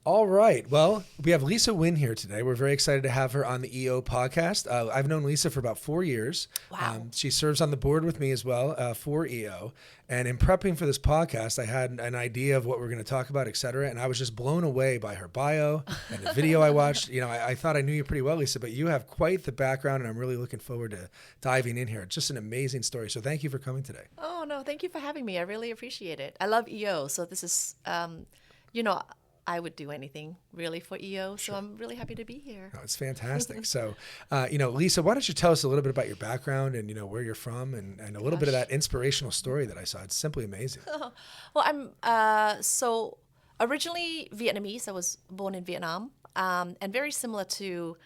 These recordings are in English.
All right. Well, we have Lisa Wynn here today. We're very excited to have her on the EO podcast. I've known Lisa for about 4 years. Wow. She serves on the board with me as well for EO. And in prepping for this podcast, I had an idea of what we're going to talk about, et cetera. And I was just blown away by her bio and the video I watched. I thought I knew you pretty well, Lisa, but you have quite the background, and I'm really looking forward to diving in here. It's just an amazing story. So thank you for coming today. Oh, no, thank you for having me. I really appreciate it. I love EO. So this is, you know, I would do anything really for EO. So I'm really happy to be here. Oh, it's fantastic. So, Lisa, why don't you tell us a little bit about your background and, where you're from and a little bit of that inspirational story that I saw. It's simply amazing. Well, I'm so originally Vietnamese. I was born in Vietnam. And very similar to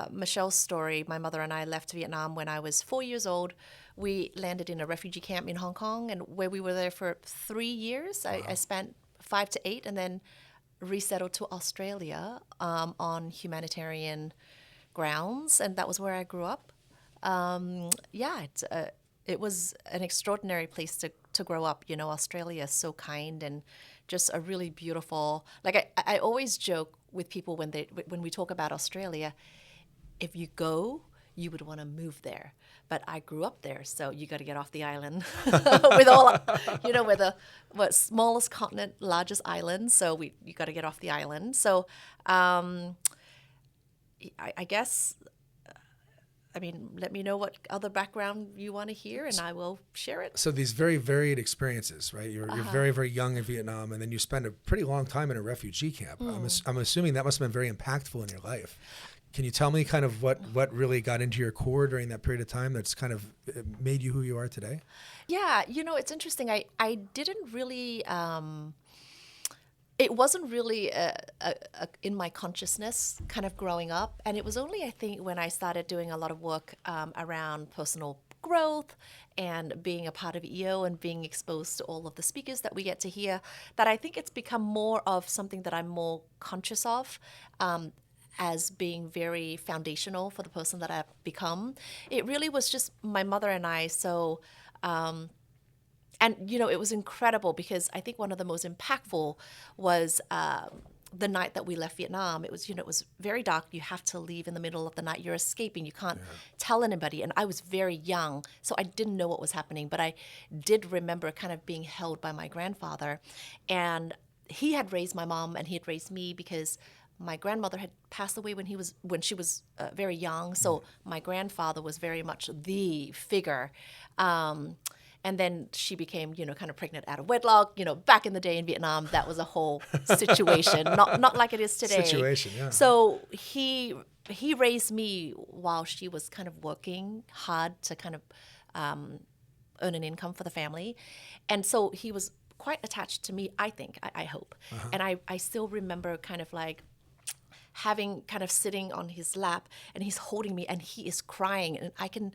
Michelle's story, my mother and I left Vietnam when I was 4 years old. We landed in a refugee camp in Hong Kong, and where we were there for 3 years. Wow. I spent 5 to 8, and then resettled to Australia on humanitarian grounds, and that was where I grew up. It was an extraordinary place to grow up. Australia is so kind and just a really beautiful. Like I always joke with people when we talk about Australia, if you go, you would want to move there. But I grew up there, so you got to get off the island with all, we're the smallest continent, largest island. So you got to get off the island. So I guess, let me know what other background you want to hear, and I will share it. So these very varied experiences, right? You're very, very young in Vietnam, and then you spend a pretty long time in a refugee camp. I'm assuming that must have been very impactful in your life. Can you tell me kind of what really got into your core during that period of time that's kind of made you who you are today? Yeah, it's interesting. I didn't really, it wasn't really in my consciousness kind of growing up. And it was only, I think, when I started doing a lot of work around personal growth and being a part of EO and being exposed to all of the speakers that we get to hear, that I think it's become more of something that I'm more conscious of. As being very foundational for the person that I've become. It really was just my mother and I. So, it was incredible because I think one of the most impactful was the night that we left Vietnam. It was, it was very dark. You have to leave in the middle of the night. You're escaping. You can't tell anybody. And I was very young, so I didn't know what was happening. But I did remember kind of being held by my grandfather. And he had raised my mom and he had raised me because my grandmother had passed away when she was very young, so my grandfather was very much the figure. And then she became, kind of pregnant out of wedlock. Back in the day in Vietnam, that was a whole situation, not like it is today. Situation, yeah. So he raised me while she was kind of working hard to kind of earn an income for the family, and so he was quite attached to me. I think, I hope, and I still remember kind of like having kind of sitting on his lap and he's holding me and he is crying and I can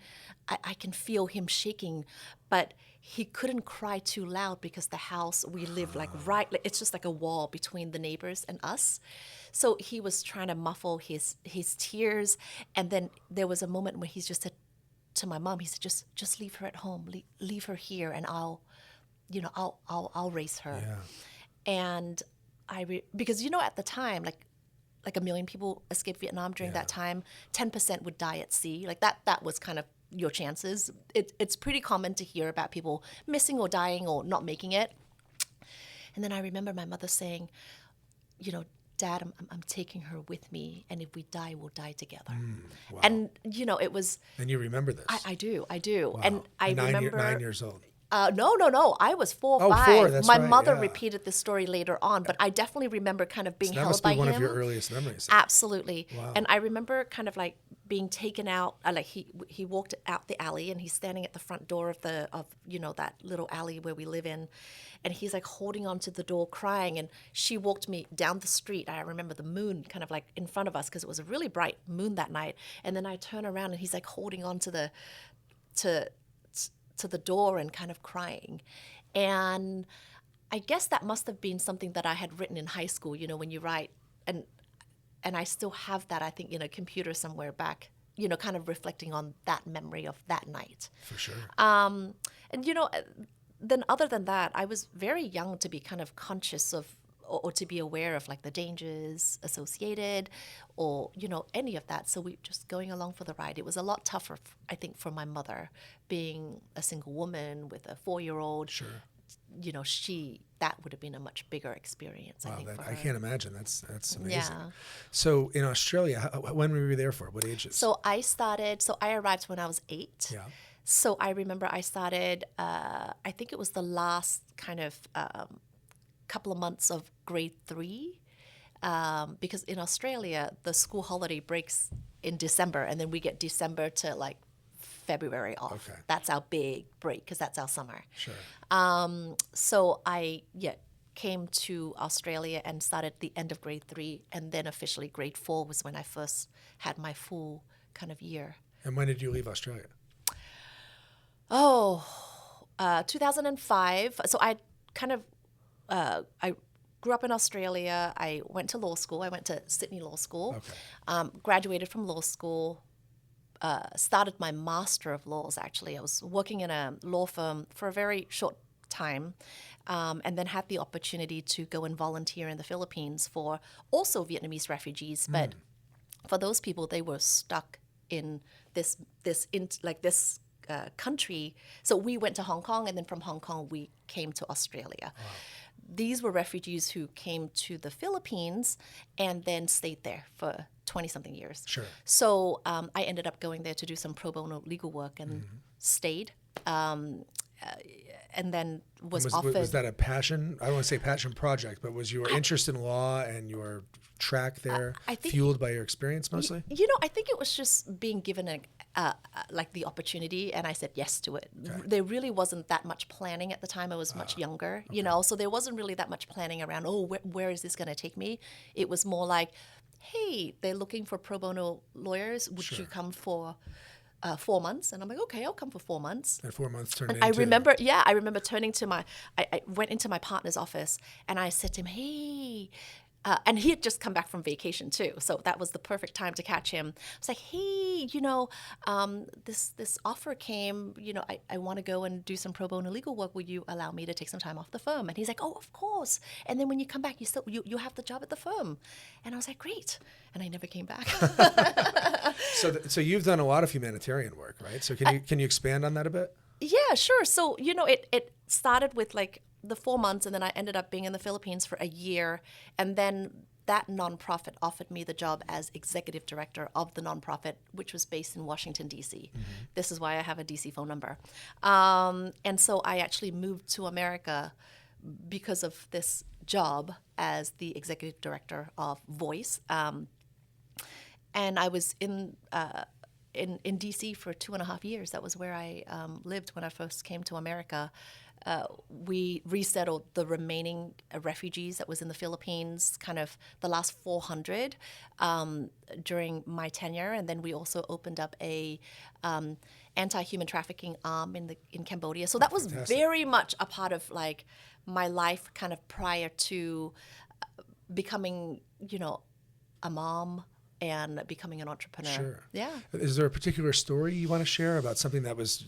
feel him shaking, but he couldn't cry too loud because the house we live it's just like a wall between the neighbors and us. So he was trying to muffle his tears, and then there was a moment when he just said to my mom, he said, just leave her at home, leave her here, and I'll raise her. Yeah. And because at the time, like 1 million people escaped Vietnam during that time. 10% would die at sea. Like that was kind of your chances. It's pretty common to hear about people missing or dying or not making it. And then I remember my mother saying, Dad, I'm taking her with me, and if we die, we'll die together. Wow. And it was. And you remember this? I do. Wow. And I remember 9 years old. No. I was 4 or 5. 4, that's My right, mother yeah. repeated this story later on, but I definitely remember kind of being So that held must by be one him. of your earliest memories. Absolutely. Wow. And I remember kind of like being taken out. He walked out the alley, and he's standing at the front door of that little alley where we live in, and he's like holding onto the door, crying. And she walked me down the street. I remember the moon kind of like in front of us because it was a really bright moon that night. And then I turn around, and he's like holding on to the door and kind of crying. And I guess that must have been something that I had written in high school, when you write, and I still have that, I think, in a computer somewhere back, kind of reflecting on that memory of that night. For sure. And then other than that, I was very young to be kind of conscious of or to be aware of like the dangers associated or, any of that. So we just going along for the ride. It was a lot tougher, I think, for my mother being a single woman with a 4-year-old. Sure. That would have been a much bigger experience, I Wow, think, for I her. can't imagine. That's amazing. Yeah. So in Australia, when were you there for? What ages? So I arrived when I was 8. Yeah. So I remember I started, I think it was the last kind of couple of months of grade 3, because in Australia, the school holiday breaks in December, and then we get December to like February off. Okay. That's our big break because that's our summer. Sure. So I came to Australia and started the end of grade 3, and then officially grade 4 was when I first had my full kind of year. And when did you leave Australia? 2005. So I kind of I grew up in Australia. I went to law school. I went to Sydney Law School. Okay. Graduated from law school. Started my Master of Laws, actually. I was working in a law firm for a very short time, and then had the opportunity to go and volunteer in the Philippines for also Vietnamese refugees. But for those people, they were stuck in this country. So we went to Hong Kong, and then from Hong Kong, we came to Australia. Wow. These were refugees who came to the Philippines and then stayed there for 20-something years. Sure. So I ended up going there to do some pro bono legal work and stayed. And then was offered. Was that a passion? I don't want to say passion project, but was your interest in law and your track there I think, fueled by your experience mostly? I think it was just being given the opportunity, and I said yes to it. Okay. There really wasn't that much planning at the time. I was much younger, so there wasn't really that much planning around, where is this going to take me? It was more like, hey, they're looking for pro bono lawyers. Would you come for 4 months? And I'm like, okay, I'll come for 4 months. And 4 months turned And into... I remember turning to I went into my partner's office and I said to him, hey, and he had just come back from vacation too. So that was the perfect time to catch him. I was like, hey, this offer came, I want to go and do some pro bono legal work. Will you allow me to take some time off the firm? And he's like, oh, of course. And then when you come back, you have the job at the firm. And I was like, great. And I never came back. So you've done a lot of humanitarian work, right? So can you expand on that a bit? Yeah, sure. So, it started with like the 4 months, and then I ended up being in the Philippines for a year. And then that nonprofit offered me the job as executive director of the nonprofit, which was based in Washington, D.C. Mm-hmm. This is why I have a D.C. phone number. And so I actually moved to America because of this job as the executive director of Voice. And I was in D.C. for 2.5 years. That was where I lived when I first came to America. We resettled the remaining refugees that was in the Philippines, kind of the last 400 during my tenure, and then we also opened up a anti-human trafficking arm in Cambodia. So that was very much a part of like my life, kind of prior to becoming, a mom and becoming an entrepreneur. Sure. Yeah. Is there a particular story you want to share about something that was,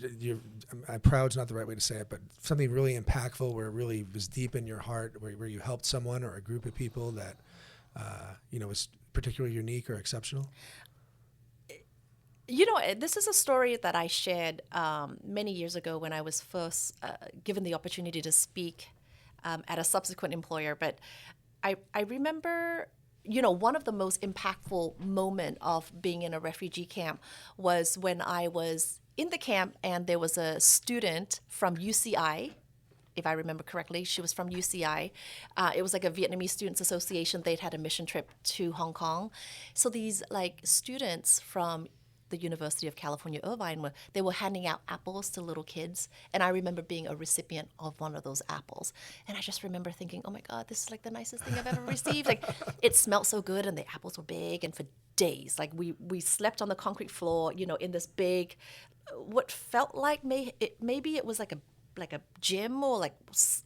I'm proud's not the right way to say it, but something really impactful where it really was deep in your heart, where you helped someone or a group of people that, was particularly unique or exceptional? This is a story that I shared many years ago when I was first given the opportunity to speak at a subsequent employer. But I remember... one of the most impactful moment of being in a refugee camp was when I was in the camp and there was a student from UCI, if I remember correctly. She was from UCI. It was like a Vietnamese Students Association. They'd had a mission trip to Hong Kong. So these like students from the University of California, Irvine, they were handing out apples to little kids. And I remember being a recipient of one of those apples. And I just remember thinking, oh my God, this is like the nicest thing I've ever received. Like, it smelled so good and the apples were big. And for days, like we slept on the concrete floor, in this big, what felt like maybe it was like a gym or like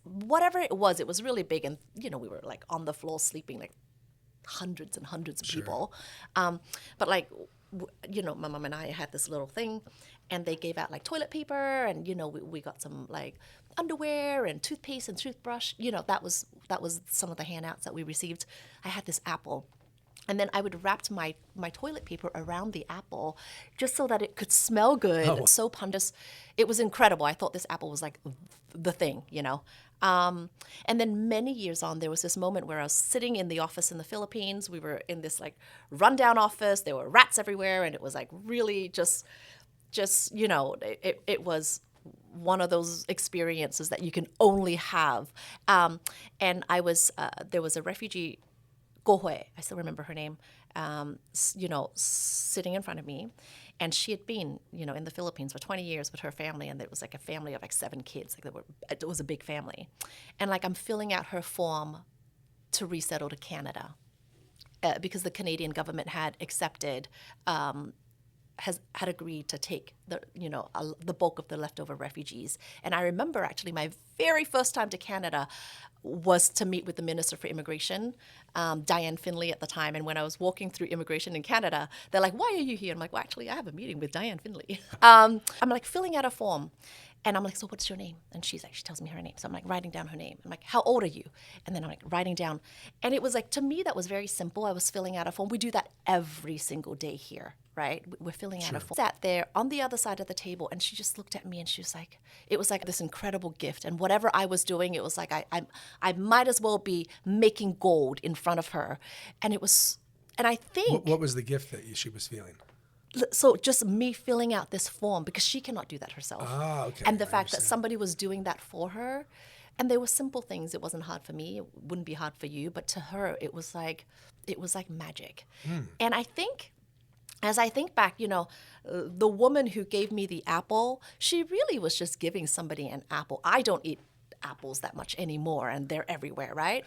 whatever it was really big. And, we were like on the floor sleeping like hundreds and hundreds of people. But like, my mom and I had this little thing, and they gave out like toilet paper, and we got some like underwear and toothpaste and toothbrush. That was some of the handouts that we received. I had this apple. And then I would wrap my toilet paper around the apple just so that it could smell good. Oh. So pungent. It was incredible. I thought this apple was like the thing. And then many years on, there was this moment where I was sitting in the office in the Philippines. We were in this like rundown office. There were rats everywhere. And it was like really just it was one of those experiences that you can only have. And there was a refugee, Gohue, I still remember her name, sitting in front of me. And she had been, in the Philippines for 20 years with her family. And it was like a family of like 7 kids. It was a big family. And like I'm filling out her form to resettle to Canada because the Canadian government had accepted had agreed to take the bulk of the leftover refugees. And I remember actually my very first time to Canada was to meet with the Minister for Immigration, Diane Finley at the time. And when I was walking through immigration in Canada, they're like, "Why are you here?" I'm like, "Well, actually, I have a meeting with Diane Finley." I'm like filling out a form. And I'm like, "So what's your name?" And she tells me her name. So I'm like writing down her name. I'm like, "How old are you?" And then I'm like writing down. And it was like, to me, that was very simple. I was filling out a form. We do that every single day here, right? We're filling out a form. Sat there on the other side of the table, and she just looked at me and she was like, it was like this incredible gift. And whatever I was doing, it was like I might as well be making gold in front of her. And it was, and I think. What was the gift that she was feeling? So just me filling out this form, because she cannot do that herself. Ah, okay. And the fact that somebody was doing that for her, and they were simple things. It wasn't hard for me. It wouldn't be hard for you. But to her, it was like magic. And I think, as I think back, the woman who gave me the apple, she really was just giving somebody an apple. I don't eat apples that much anymore, and they're everywhere, right?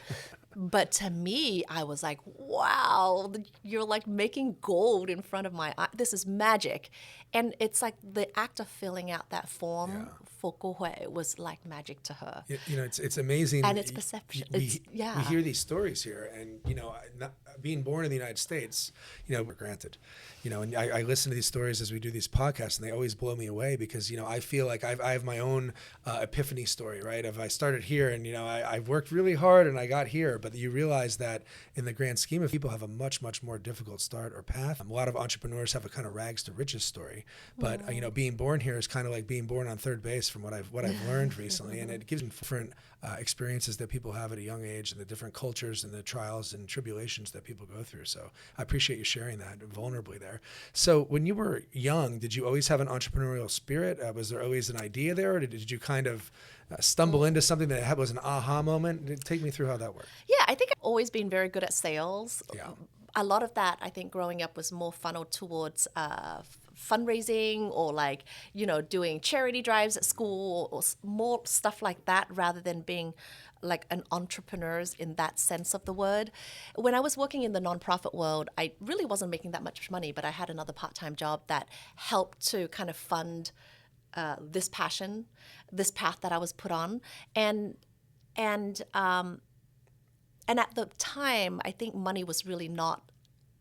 But to me, I was like, wow, you're like making gold in front of my eye. This is magic. And it's like the act of filling out that form for Gohue was like magic to her. It's amazing. And it's perception. We hear these stories here, and being born in the United States, we're granted. And I listen to these stories as we do these podcasts, and they always blow me away because I feel like I have my own epiphany story, right? Of I started here, and I've worked really hard, and I got here, but you realize that in the grand scheme of people have a much more difficult start or path. A lot of entrepreneurs have a kind of rags to riches story, but being born here is kind of like being born on third base, from what I've learned recently, and it gives different experiences that people have at a young age, and the different cultures and the trials and tribulations that people go through. So I appreciate you sharing that vulnerably there. So when you were young, did you always have an entrepreneurial spirit? Was there always an idea there, or did you kind of stumble into something that was an aha moment? Take me through how that worked. Yeah, I think I've always been very good at sales. Yeah. A lot of that, I think, growing up was more funneled towards fundraising or doing charity drives at school or more stuff like that, rather than being like an entrepreneur in that sense of the word. When I was working in the nonprofit world, I really wasn't making that much money, but I had another part-time job that helped to kind of fund this passion, this path that I was put on. And at the time, I think money was really not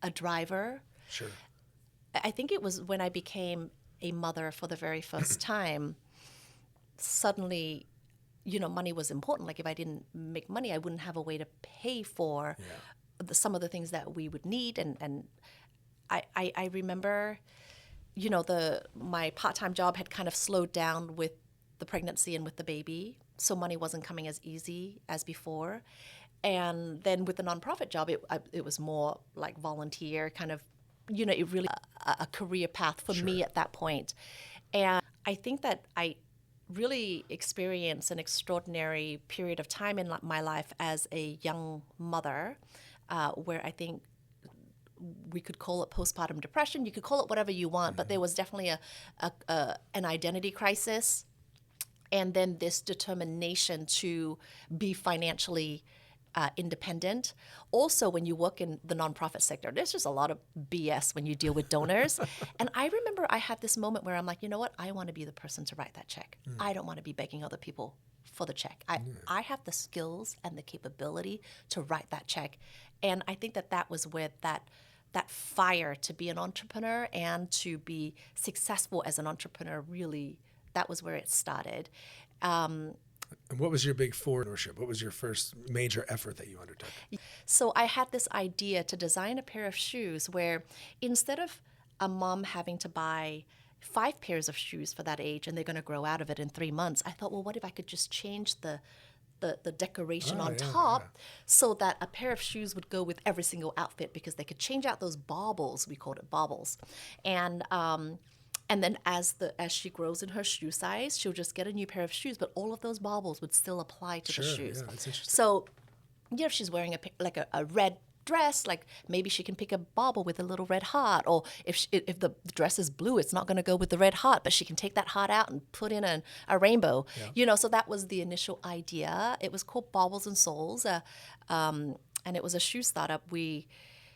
a driver. Sure. I think it was when I became a mother for the very first time, suddenly, money was important. Like if I didn't make money, I wouldn't have a way to pay for some of the things that we would need. And I remember, my part-time job had kind of slowed down with the pregnancy and with the baby. So money wasn't coming as easy as before. And then with the nonprofit job, it was more like volunteer kind of, it really a career path for me at that point. And I think that I really experienced an extraordinary period of time in my life as a young mother, where I think we could call it postpartum depression. You could call it whatever you want, but there was definitely an identity crisis, and then this determination to be financially independent. Also, when you work in the nonprofit sector, there's just a lot of BS when you deal with donors. And I remember I had this moment where I'm like, you know what? I want to be the person to write that check. I don't want to be begging other people for the check. I have the skills and the capability to write that check. And I think that was where that fire to be an entrepreneur and to be successful as an entrepreneur, really, that was where it started. And what was your big entrepreneurship? What was your first major effort that you undertook? So I had this idea to design a pair of shoes where instead of a mom having to buy 5 pairs of shoes for that age and they're going to grow out of it in 3 months, I thought, well, what if I could just change the decoration on top so that a pair of shoes would go with every single outfit because they could change out those baubles. We called it baubles. And then as she grows in her shoe size, she'll just get a new pair of shoes, but all of those baubles would still apply to the shoes. Yeah, that's interesting. So, if she's wearing a red dress, like maybe she can pick a bauble with a little red heart, or if the dress is blue, it's not going to go with the red heart, but she can take that heart out and put in a rainbow. So that was the initial idea. It was called Baubles and Souls, and it was a shoe startup. We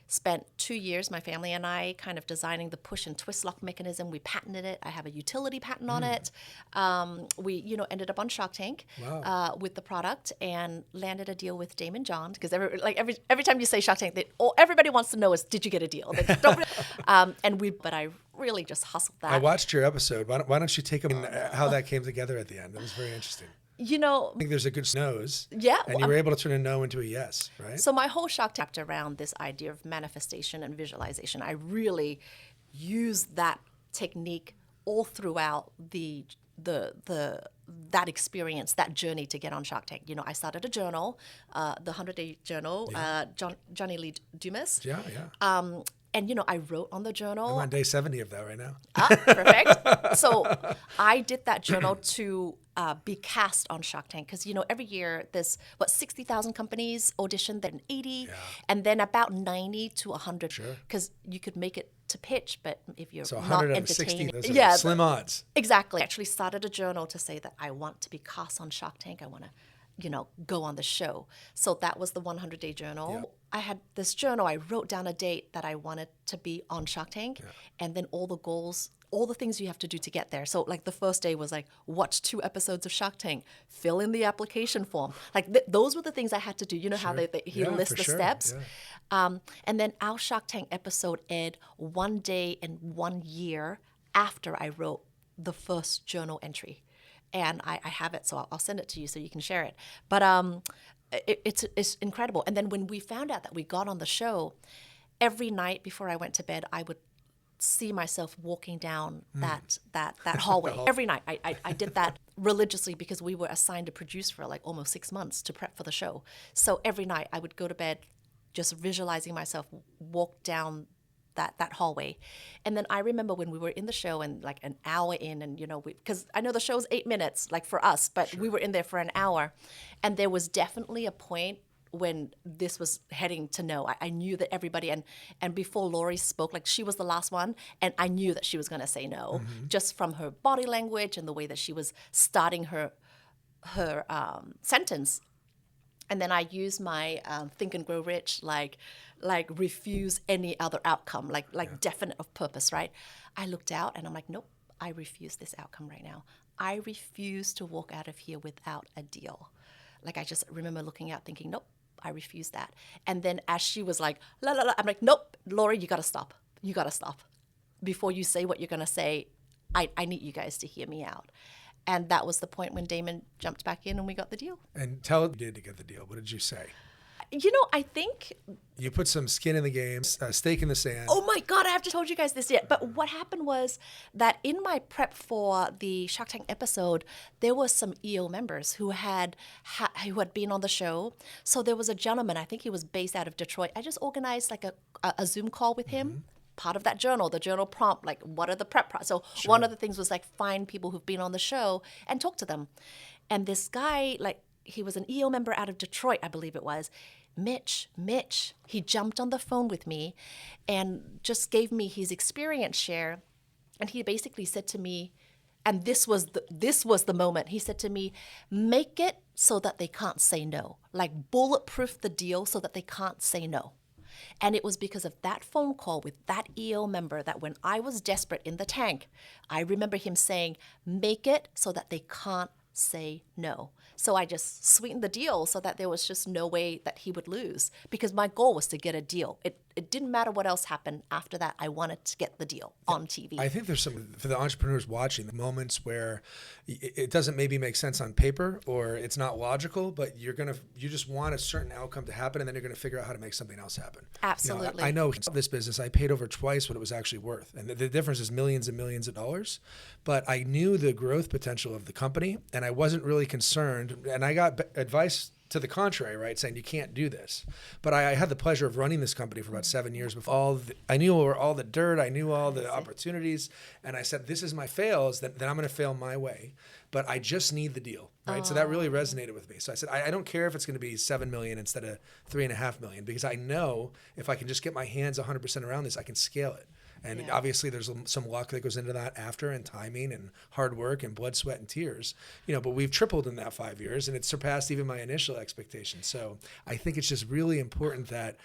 spent 2 years, my family and I, kind of designing the push and twist lock mechanism. We patented it. I have a utility patent on it. We, ended up on Shark Tank with the product and landed a deal with Daymond John, because every time you say Shark Tank, everybody wants to know is, did you get a deal? They don't but I really just hustled that. I watched your episode. Why don't you take them how that came together at the end? That was very interesting. I think there's a good nose. Yeah. And you were able to turn a no into a yes, right? So my whole Shark Tank around this idea of manifestation and visualization. I really used that technique all throughout that experience, that journey to get on Shark Tank. I started a journal, the 100-Day Journal, Johnny Lee Dumas. Yeah. And, I wrote on the journal. I'm on day 70 of that right now. Perfect. So I did that journal to be cast on Shark Tank because, every year there's, 60,000 companies audition, then 80, and then about 90 to 100. Sure. Because you could make it to pitch, but if you're so not 160, entertaining. Those are slim odds. Exactly. I actually started a journal to say that I want to be cast on Shark Tank. I want to go on the show. So that was the 100-Day Journal. Yeah. I had this journal. I wrote down a date that I wanted to be on Shark Tank, and then all the goals, all the things you have to do to get there. So the first day was watch 2 episodes of Shark Tank, fill in the application form. Those were the things I had to do. You know how he lists the steps? Yeah. And then our Shark Tank episode aired 1 day and 1 year after I wrote the first journal entry. And I have it, so I'll send it to you so you can share it. But it's incredible. And then when we found out that we got on the show, every night before I went to bed, I would see myself walking down that hallway. Every night. I did that religiously because we were assigned to produce for almost 6 months to prep for the show. So every night I would go to bed just visualizing myself walk down that hallway. And then I remember when we were in the show and an hour in, and because I know the show's 8 minutes for us, but we were in there for an hour, and there was definitely a point when this was heading to no. I knew that everybody, and before Lori spoke, she was the last one, and I knew that she was going to say no, just from her body language and the way that she was starting her sentence. And then I used my Think and Grow Rich, refuse any other outcome, definite of purpose, right? I looked out and I'm like, nope, I refuse this outcome right now. I refuse to walk out of here without a deal. I just remember looking out thinking, nope, I refuse that. And then as she was like, la, la, la, I'm like, nope, Lori, you got to stop. You got to stop. Before you say what you're going to say, I need you guys to hear me out. And that was the point when Daymond jumped back in and we got the deal. And tell what you did to get the deal. What did you say? I think... You put some skin in the game, stake in the sand. Oh my God, I haven't told you guys this yet. But what happened was that in my prep for the Shark Tank episode, there were some EO members who had been on the show. So there was a gentleman, I think he was based out of Detroit. I just organized a Zoom call with him. Part of that journal, the journal prompt, what are the prep So one of the things was find people who've been on the show and talk to them. And this guy, he was an EO member out of Detroit, I believe it was, Mitch, he jumped on the phone with me and just gave me his experience share. And he basically said to me, and this was the moment, he said to me, make it so that they can't say no. Bulletproof the deal so that they can't say no. And it was because of that phone call with that EO member that when I was desperate in the tank, I remember him saying, make it so that they can't say no. So I just sweetened the deal so that there was just no way that he would lose, because my goal was to get a deal. it didn't matter what else happened after that. I wanted to get the deal on TV. I think there's some, for the entrepreneurs watching, the moments where it doesn't maybe make sense on paper or it's not logical, but you just want a certain outcome to happen, and then you're going to figure out how to make something else happen. Absolutely. I know this business, I paid over twice what it was actually worth. And the difference is millions and millions of dollars. But I knew the growth potential of the company, and I wasn't really concerned. And I got advice to the contrary, right, saying you can't do this. But I had the pleasure of running this company for about 7 years. Before I knew all the dirt, I knew all the opportunities, and I said, this is my fails, then I'm going to fail my way. But I just need the deal, right? So that really resonated with me. So I said, I don't care if it's going to be 7 million instead of 3.5 million, because I know if I can just get my hands 100% around this, I can scale it. And obviously there's some luck that goes into that after, and timing and hard work and blood, sweat, and tears, but we've tripled in that 5 years, and it surpassed even my initial expectations. So I think it's just really important that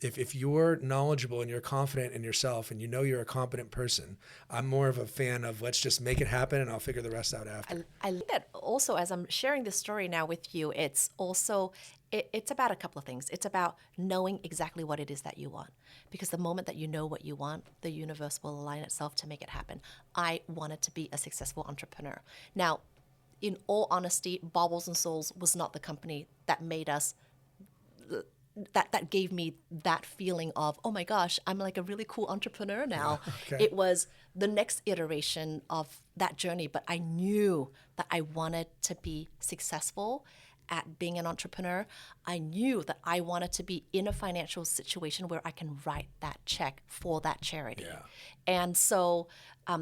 if you're knowledgeable and you're confident in yourself and you're a competent person, I'm more of a fan of let's just make it happen and I'll figure the rest out after. I like that also, as I'm sharing this story now with you, it's also, it's about a couple of things. It's about knowing exactly what it is that you want. Because the moment that you know what you want, the universe will align itself to make it happen. I wanted to be a successful entrepreneur. Now, in all honesty, Baubles and Souls was not the company that made us, that gave me that feeling of, oh my gosh, I'm like a really cool entrepreneur now. Okay. It was the next iteration of that journey, but I knew that I wanted to be successful at being an entrepreneur. I knew that I wanted to be in a financial situation where I can write that check for that charity. Yeah. And so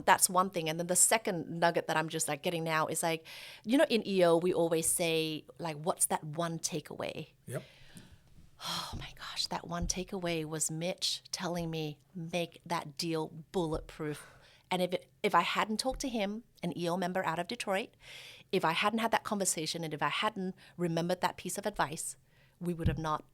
that's one thing. And then the second nugget that I'm just like getting now is like, in EO, we always say like, what's that one takeaway? Yep. Oh my gosh, that one takeaway was Mitch telling me, make that deal bulletproof. And if I hadn't talked to him, an EO member out of Detroit, if I hadn't had that conversation and if I hadn't remembered that piece of advice, we would have not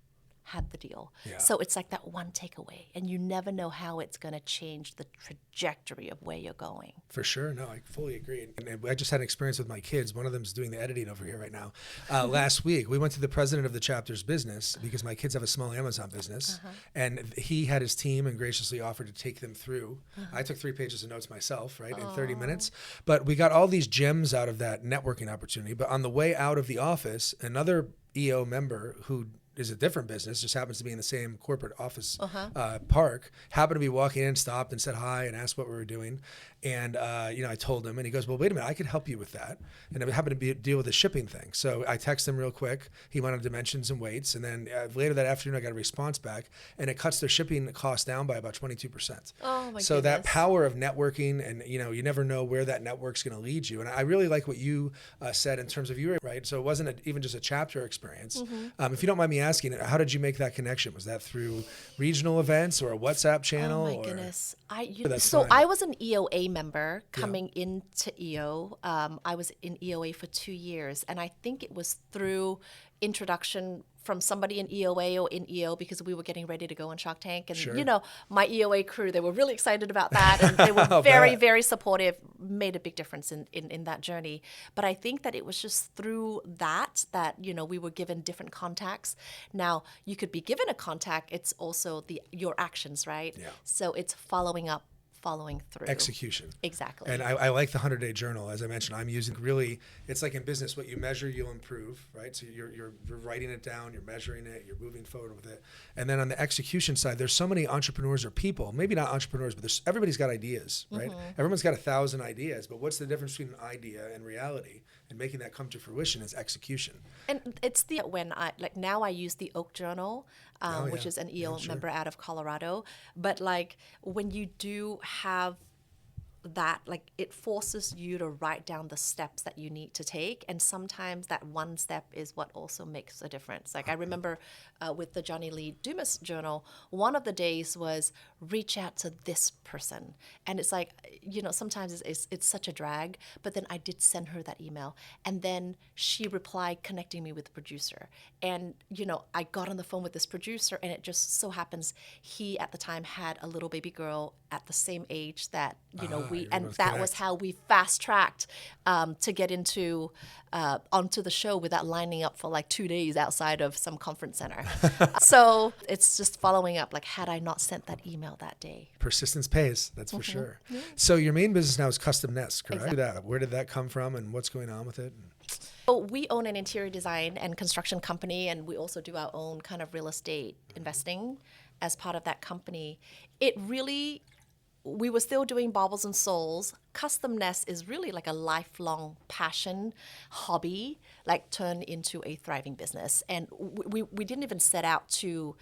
had the deal. Yeah. So it's like that one takeaway, and you never know how it's going to change the trajectory of where you're going. For sure. No, I fully agree. And I just had an experience with my kids. One of them is doing the editing over here right now. Last week, we went to the president of the chapter's business because my kids have a small Amazon business. And he had his team and graciously offered to take them through. I took 3 pages of notes myself, right, in 30 minutes. But we got all these gems out of that networking opportunity. But on the way out of the office, another EO member who is a different business, just happens to be in the same corporate office park, happened to be walking in, stopped and said hi and asked what we were doing. And, I told him, and he goes, well, wait a minute, I could help you with that. And it happened to deal with the shipping thing. So I texted him real quick. He wanted dimensions and weights. And then later that afternoon, I got a response back, and it cuts their shipping cost down by about 22%. Oh my So goodness. that power of networking, and, you never know where that network's going to lead you. And I really like what you said in terms of you, right? So it wasn't even just a chapter experience. If you don't mind me asking, how did you make that connection? Was that through regional events or a WhatsApp channel? Oh my goodness. That's So fine. I was an EOA member coming into EO. I was in EOA for 2 years, and I think it was through introduction from somebody in EOA or in EO, because we were getting ready to go on Shark Tank. And, Sure. my EOA crew, they were really excited about that. And they were very, very supportive, made a big difference in that journey. But I think that it was just through that, we were given different contacts. Now, you could be given a contact. It's also your actions, right? Yeah. So it's following up, following through. Execution. Exactly. And I like the 100-day journal. As I mentioned, I'm using really, it's like in business, what you measure, you'll improve, right? So you're writing it down, you're measuring it, you're moving forward with it. And then on the execution side, there's so many entrepreneurs or people, maybe not entrepreneurs, but everybody's got ideas, right? Everyone's got 1,000 ideas, but what's the difference between an idea and reality? And making that come to fruition is execution. And it's now I use the Oak Journal, which is an EO member out of Colorado. But when you do have that, it forces you to write down the steps that you need to take. And sometimes that one step is what also makes a difference. I remember with the Johnny Lee Dumas journal, one of the days was reach out to this person. And it's sometimes it's such a drag, but then I did send her that email. And then she replied connecting me with the producer. And, I got on the phone with this producer, and it just so happens he at the time had a little baby girl at the same age that, everyone's that was connect. how we fast tracked to get into onto the show without lining up for like 2 days outside of some conference center. So it's just following up. Like, had I not sent that email that day? Persistence pays, that's for sure. So your main business now is Custom Nest, correct? Exactly. Where did that come from and what's going on with it? So we own an interior design and construction company, and we also do our own kind of real estate investing as part of that company. It really, we were still doing Baubles and Souls. Custom Nest is really like a lifelong passion, hobby, like turned into a thriving business. And we didn't even set out to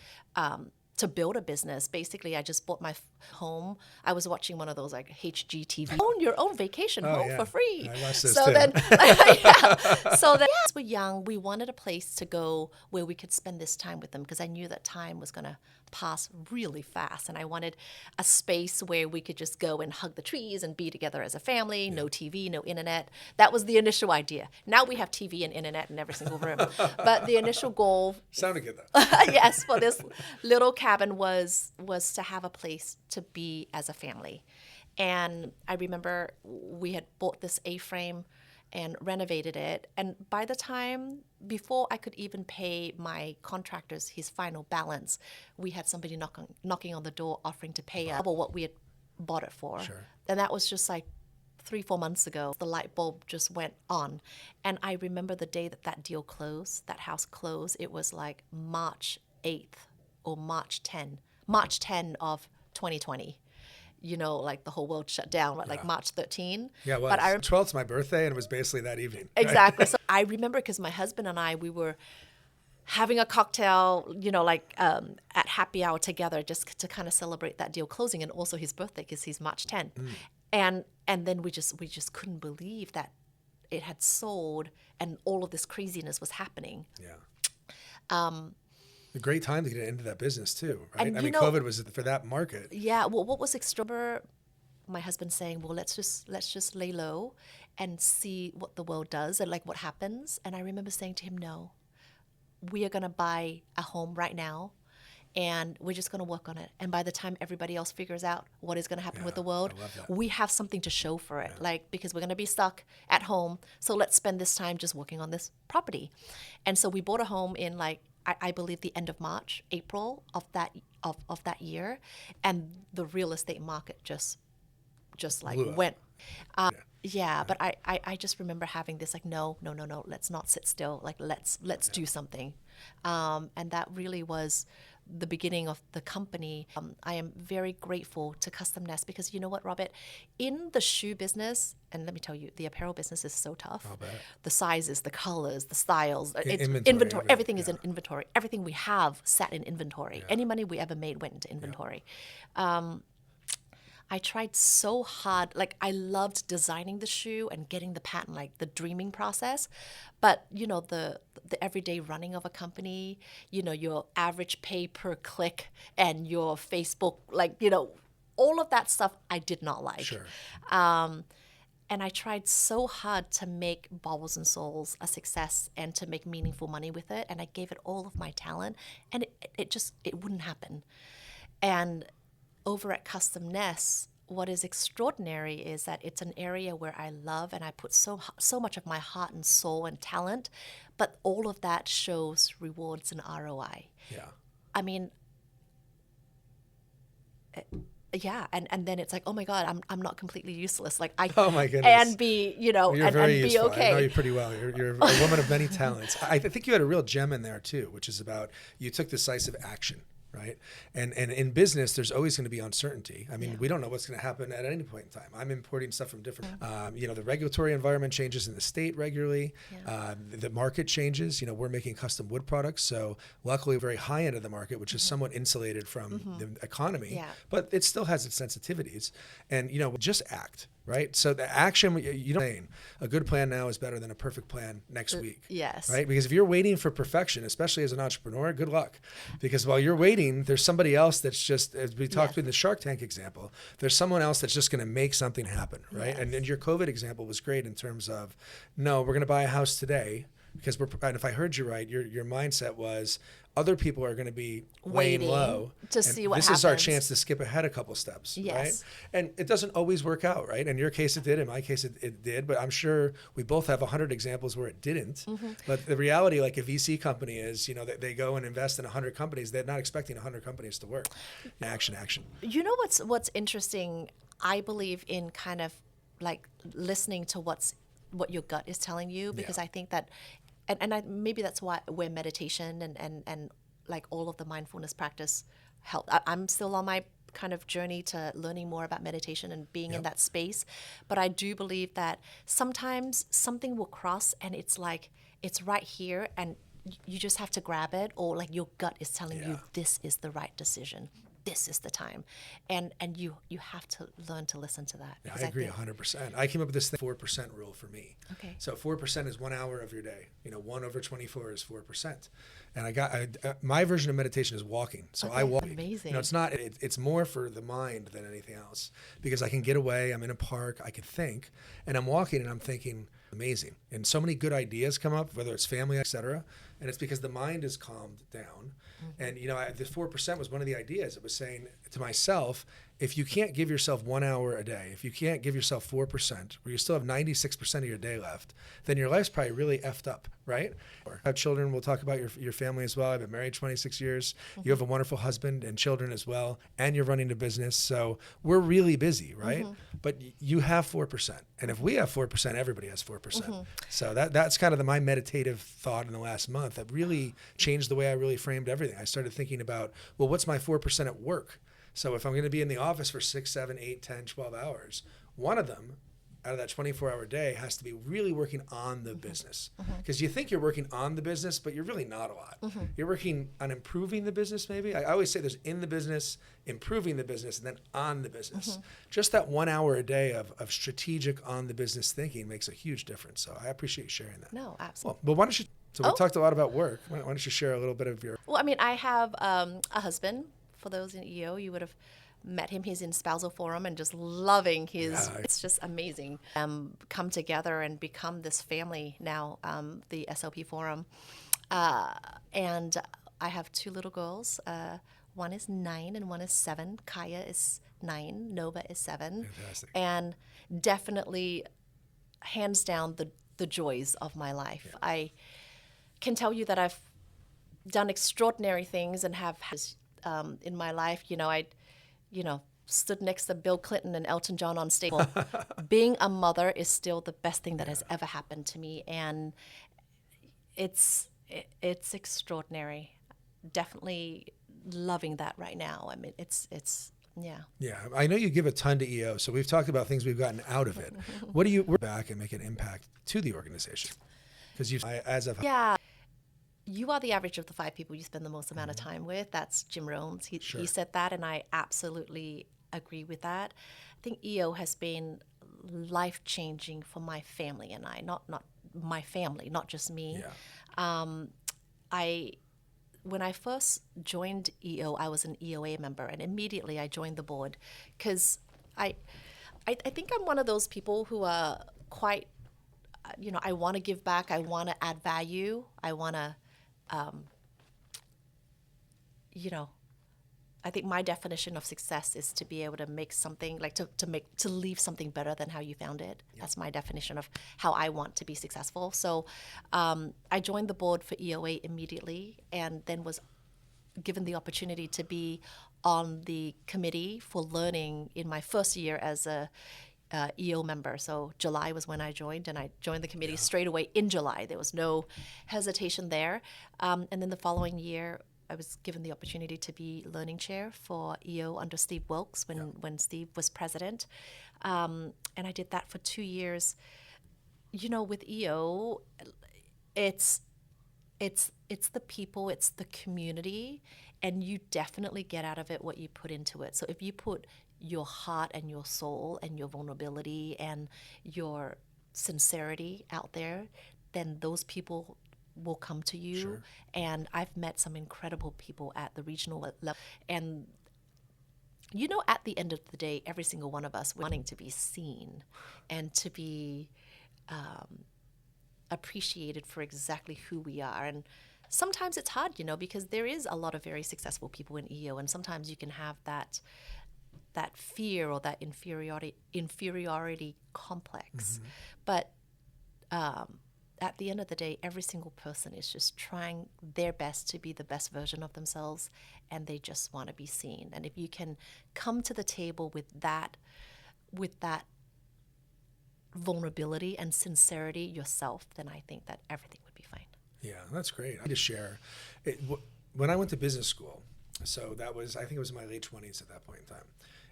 build a business. Basically, I just bought my home. I was watching one of those like HGTV. Own your own vacation home yeah. for free. I watched those so too. then, yeah. So then, as we're young, we wanted a place to go where we could spend this time with them because I knew that time was gonna pass really fast, and I wanted a space where we could just go and hug the trees and be together as a family. No TV, no internet. That was the initial idea. Now we have TV and internet in every single room, but the initial goal Sounded good though. yes, for this little cabin was to have a place to be as a family. And I remember we had bought this A-frame and renovated it. And by the time, before I could even pay my contractors his final balance, we had somebody knocking on the door offering to pay us double what we had bought it for. Sure. And that was just like 3-4 months ago. The light bulb just went on. And I remember the day that deal closed, that house closed. It was like March 8th or March 10 of 2020. You know, like the whole world shut down, like March 13. Yeah, well, but I 12th's my birthday, and it was basically that evening. right? exactly. So I remember because my husband and I, we were having a cocktail, you know, like at happy hour together, just to kind of celebrate that deal closing, and also his birthday because he's March 10. And then we just couldn't believe that it had sold, and all of this craziness was happening. Yeah. A great time to get into that business too, right? And I you mean, know- COVID was for that market. Yeah. Well, what was extra? My husband saying, "Well, let's just lay low and see what the world does and like what happens." And I remember saying to him, "No, we are gonna buy a home right now, and we're just gonna work on it. And by the time everybody else figures out what is gonna happen with the world, I love that. we have something to show for it. Like because we're gonna be stuck at home, so let's spend this time just working on this property." And so we bought a home in like I believe the end of March, April of that year, and the real estate market just like Blew up. went. Yeah, but I just remember having this like no, let's not sit still. Like let's do something, and that really was the beginning of the company. I am very grateful to Custom Nest because you know what, Robert, in the shoe business, and let me tell you, the apparel business is so tough. I'll bet. The sizes, the colors, the styles, it's Inventory, everything is yeah. in inventory. Everything we have sat in inventory. Any money we ever made went into inventory. I tried so hard. Like I loved designing the shoe and getting the patent, like the dreaming process. But you know, the everyday running of a company, you know, your average pay per click and your Facebook, like, you know, all of that stuff I did not like. Sure. And I tried so hard to make Baubles and Souls a success and to make meaningful money with it. And I gave it all of my talent, and it wouldn't happen. And over at Custom Nest, what is extraordinary is that it's an area where I love and I put so much of my heart and soul and talent, but all of that shows rewards and ROI. Yeah. I mean, yeah, and then it's like, oh my God, I'm not completely useless. Like Oh my goodness. and be, you know, You're and very be useful. okay. I know you pretty well. You're a woman of many talents. I think you had a real gem in there too, which is about you took decisive action. Right. And in business, there's always going to be uncertainty. I mean, we don't know what's going to happen at any point in time. I'm importing stuff from different, you know, the regulatory environment changes in the state regularly. The market changes. You know, we're making custom wood products. So luckily, very high end of the market, which is somewhat insulated from the economy, Yeah. but it still has its sensitivities. And, you know, just act. Right. So the action, you don't, a good plan now is better than a perfect plan next week. Yes. Right. Because if you're waiting for perfection, especially as an entrepreneur, good luck. Because while you're waiting, there's somebody else that's just, as we talked in the Shark Tank example, there's someone else that's just going to make something happen. Right. Yes. And your COVID example was great in terms of, no, we're going to buy a house today. because and if I heard you right, your mindset was other people are going to be weighing Waiting low to and see what this is our happens. chance to skip ahead a couple steps, right? Yes. And it doesn't always work out, right? In your case it did, in my case it did, but I'm sure we both have 100 examples where it didn't. But the reality, like a VC company is, they go and invest in 100 companies, they're not expecting 100 companies to work. Action. You know what's interesting? I believe in kind of like listening to what your gut is telling you, because Yeah. I think that, maybe that's where meditation and like all of the mindfulness practice help. I'm still on my kind of journey to learning more about meditation and being in Yep. that space, but I do believe that sometimes something will cross and it's like it's right here and you just have to grab it, or like your gut is telling Yeah. you this is the right decision, this is the time, and you have to learn to listen to that. Yeah, because I agree think- 100%. I came up with this 4% rule for me. Okay. So 4% is 1 hour of your day. 1 over 24 is 4%. And my version of meditation is walking. So I Okay, walk. amazing. It's not. It's more for the mind than anything else, because I can get away. I'm in a park. I can think, and I'm walking and I'm thinking. Amazing. And so many good ideas come up, whether it's family, etc. And it's because the mind is calmed down. And, the 4% was one of the ideas. It was saying to myself, if you can't give yourself 1 hour a day, if you can't give yourself 4%, where you still have 96% of your day left, then your life's probably really effed up, right? I have children. We'll talk about your family as well. I've been married 26 years. You have a wonderful husband and children as well, and you're running a business. So we're really busy, right? But you have 4%. And if we have 4%, everybody has 4%. So that's kind of my meditative thought in the last month that really changed the way I really framed everything. I started thinking about, well, what's my 4% at work? So if I'm going to be in the office for 6, 7, 8, 10, 12 hours, one of them out of that 24-hour day has to be really working on the business. Because you think you're working on the business, but you're really not a lot. You're working on improving the business, maybe. I always say there's in the business, improving the business, and then on the business. Just that 1 hour a day of strategic on the business thinking makes a huge difference. So I appreciate you sharing that. No, absolutely. Well, why don't you, so we Oh. talked a lot about work. Why don't you share a little bit of your, Well, I mean, I have a husband. For those in EO, you would have met him. He's in Spousal Forum and just loving his. Yeah. It's just amazing. Come together and become this family now. The SLP Forum, and I have 2 little girls. One is 9 and one is 7. Kaya is 9. Nova is 7. Fantastic. And definitely, hands down, the joys of my life. I can tell you that I've done extraordinary things and have in my life. I stood next to Bill Clinton and Elton John on stage. Being a mother is still the best thing that has ever happened to me, and it's extraordinary. Definitely loving that right now. I mean, it's yeah. Yeah, I know you give a ton to EO, so we've talked about things we've gotten out of it. What do you work back and make an impact to the organization? Because Yeah. You are the average of the 5 people you spend the most amount of time with. That's Jim Rohns. He said that, and I absolutely agree with that. I think EO has been life-changing for my family and I. Not my family, not just me. Yeah. When I first joined EO, I was an EOA member, and immediately I joined the board because I think I'm one of those people who are quite, I want to give back. I want to add value. I want to, I think my definition of success is to be able to make something, like to leave something better than how you found it. Yeah. That's my definition of how I want to be successful. So I joined the board for EOA immediately, and then was given the opportunity to be on the committee for learning in my first year as a EO member. So July was when I joined, and I joined the committee straight away in July. There was no hesitation there. And then the following year, I was given the opportunity to be learning chair for EO under Steve Wilkes when Steve was president. And I did that for 2 years. With EO, it's the people, it's the community, and you definitely get out of it what you put into it. So if you put your heart and your soul and your vulnerability and your sincerity out there, then those people will come to you. Sure. And I've met some incredible people at the regional level. And at the end of the day, every single one of us wanting to be seen and to be appreciated for exactly who we are. And sometimes it's hard, because there is a lot of very successful people in EO, and sometimes you can have that fear or that inferiority complex. But at the end of the day, every single person is just trying their best to be the best version of themselves, and they just want to be seen. And if you can come to the table with that vulnerability and sincerity yourself, then I think that everything would be fine. Yeah, that's great. I just share when I went to business school. So I think it was in my late 20s at that point in time.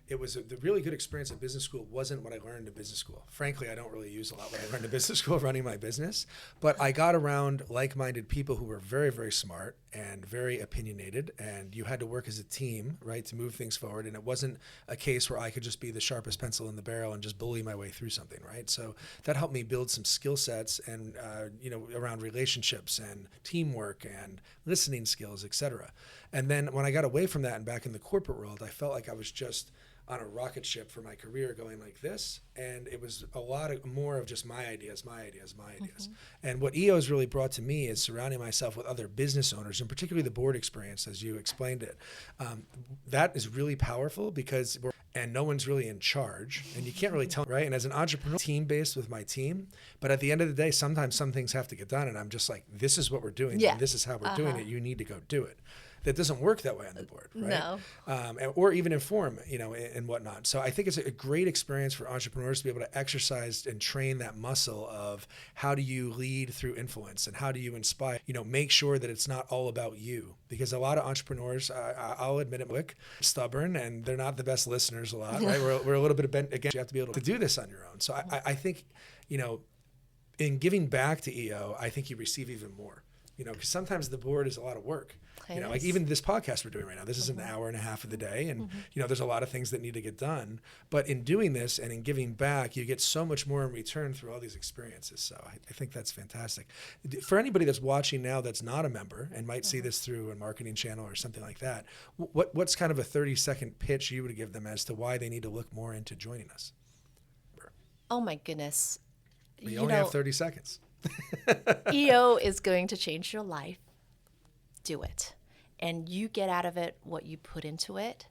It was the really good experience at business school wasn't what I learned in business school. Frankly, I don't really use a lot what I learned in business school running my business, but I got around like-minded people who were very, very smart and very opinionated, and you had to work as a team, right, to move things forward. And it wasn't a case where I could just be the sharpest pencil in the barrel and just bully my way through something, right? So that helped me build some skill sets and, around relationships and teamwork and listening skills, et cetera. And then when I got away from that and back in the corporate world, I felt like I was just on a rocket ship for my career going like this. And it was a lot more of just my ideas. And what EO has really brought to me is surrounding myself with other business owners, and particularly the board experience, as you explained it. That is really powerful because and no one's really in charge, and you can't really tell, right? And as an entrepreneur, team-based with my team, but at the end of the day, sometimes some things have to get done, and I'm just like, this is what we're doing, and this is how we're doing it. You need to go do it. That doesn't work that way on the board, right? No. Or even in forum, and whatnot. So I think it's a great experience for entrepreneurs to be able to exercise and train that muscle of how do you lead through influence and how do you inspire, make sure that it's not all about you. Because a lot of entrepreneurs, I'll admit it, stubborn, and they're not the best listeners a lot, right? We're a little bit bent against, you have to be able to do this on your own. So I think, in giving back to EO, I think you receive even more. Because sometimes the board is a lot of work. Like even this podcast we're doing right now, this is an hour and a half of the day. And, there's a lot of things that need to get done. But in doing this and in giving back, you get so much more in return through all these experiences. So I think that's fantastic. For anybody that's watching now that's not a member and might see this through a marketing channel or something like that, what's kind of a 30-second pitch you would give them as to why they need to look more into joining us? Oh, my goodness. We only have 30 seconds. EO is going to change your life. Do it. And you get out of it what you put into it,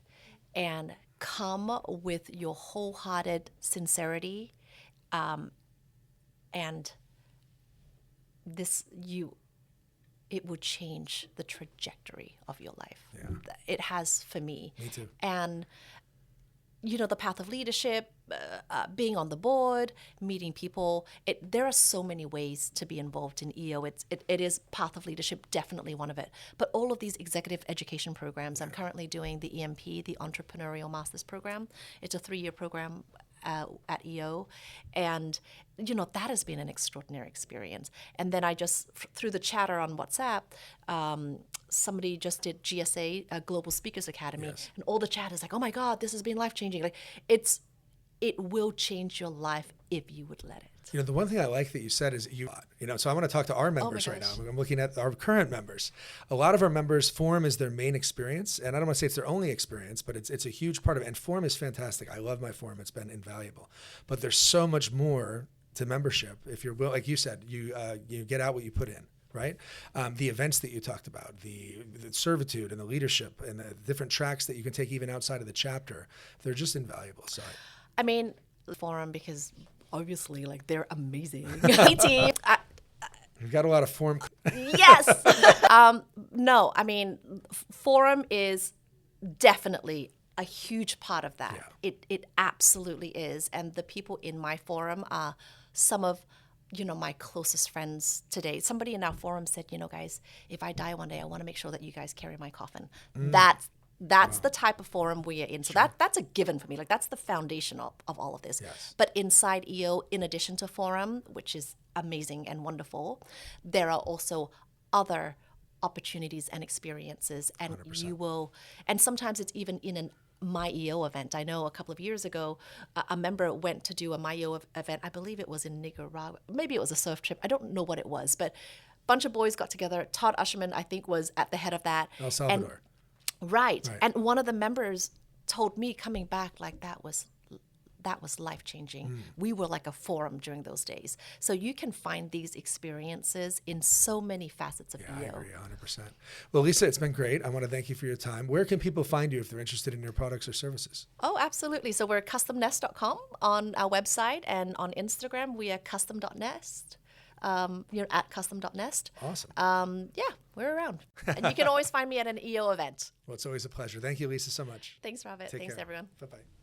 and come with your wholehearted sincerity. And it would change the trajectory of your life. Yeah. It has for me. Me too. And the path of leadership, being on the board, meeting people. There are so many ways to be involved in EO. It is path of leadership, definitely one of it. But all of these executive education programs, I'm currently doing the EMP, the Entrepreneurial Masters Program. It's a 3-year program at EO. And, that has been an extraordinary experience. And then I just, through the chatter on WhatsApp, somebody just did GSA, Global Speakers Academy. Yes. And all the chat is like, oh my God, this has been life-changing. Like, it will change your life if you would let it. The one thing I like that you said is so I want to talk to our members right now. I'm looking at our current members. A lot of our members, Forum is their main experience. And I don't want to say it's their only experience, but it's a huge part of it. And Forum is fantastic. I love my Forum. It's been invaluable. But there's so much more to membership. If you're like you said, you get out what you put in. Right? The events that you talked about, the servitude and the leadership and the different tracks that you can take even outside of the chapter, they're just invaluable. So I mean, Forum, because obviously, they're amazing. Hey, team. We've got a lot of Forum. Yes. No, I mean, Forum is definitely a huge part of that. Yeah. It absolutely is. And the people in my Forum are some of my closest friends today. Somebody in our Forum said, guys, if I die one day, I want to make sure that you guys carry my coffin. That's the type of Forum we are in. So that's a given for me. That's the foundation of all of this. Yes. But inside EO, in addition to Forum, which is amazing and wonderful, there are also other opportunities and experiences. And 100%. And sometimes it's even in My EO event. I know a couple of years ago, a member went to do a My EO event. I believe it was in Nicaragua. Maybe it was a surf trip. I don't know what it was, but a bunch of boys got together. Todd Usherman, I think, was at the head of that. El Salvador. Right. And one of the members told me coming back, that was that was life-changing. We were like a forum during those days. So you can find these experiences in so many facets of Yeah, I EO. agree 100%. Well, Lisa, it's been great. I want to thank you for your time. Where can people find you if they're interested in your products or services? Oh, absolutely. So we're customnest.com on our website, and on Instagram, we are custom.nest. You're at custom.nest. Awesome. Yeah, we're around. And you can always find me at an EO event. Well, it's always a pleasure. Thank you, Lisa, so much. Thanks, Robert. Take Thanks, care. everyone. Bye-bye.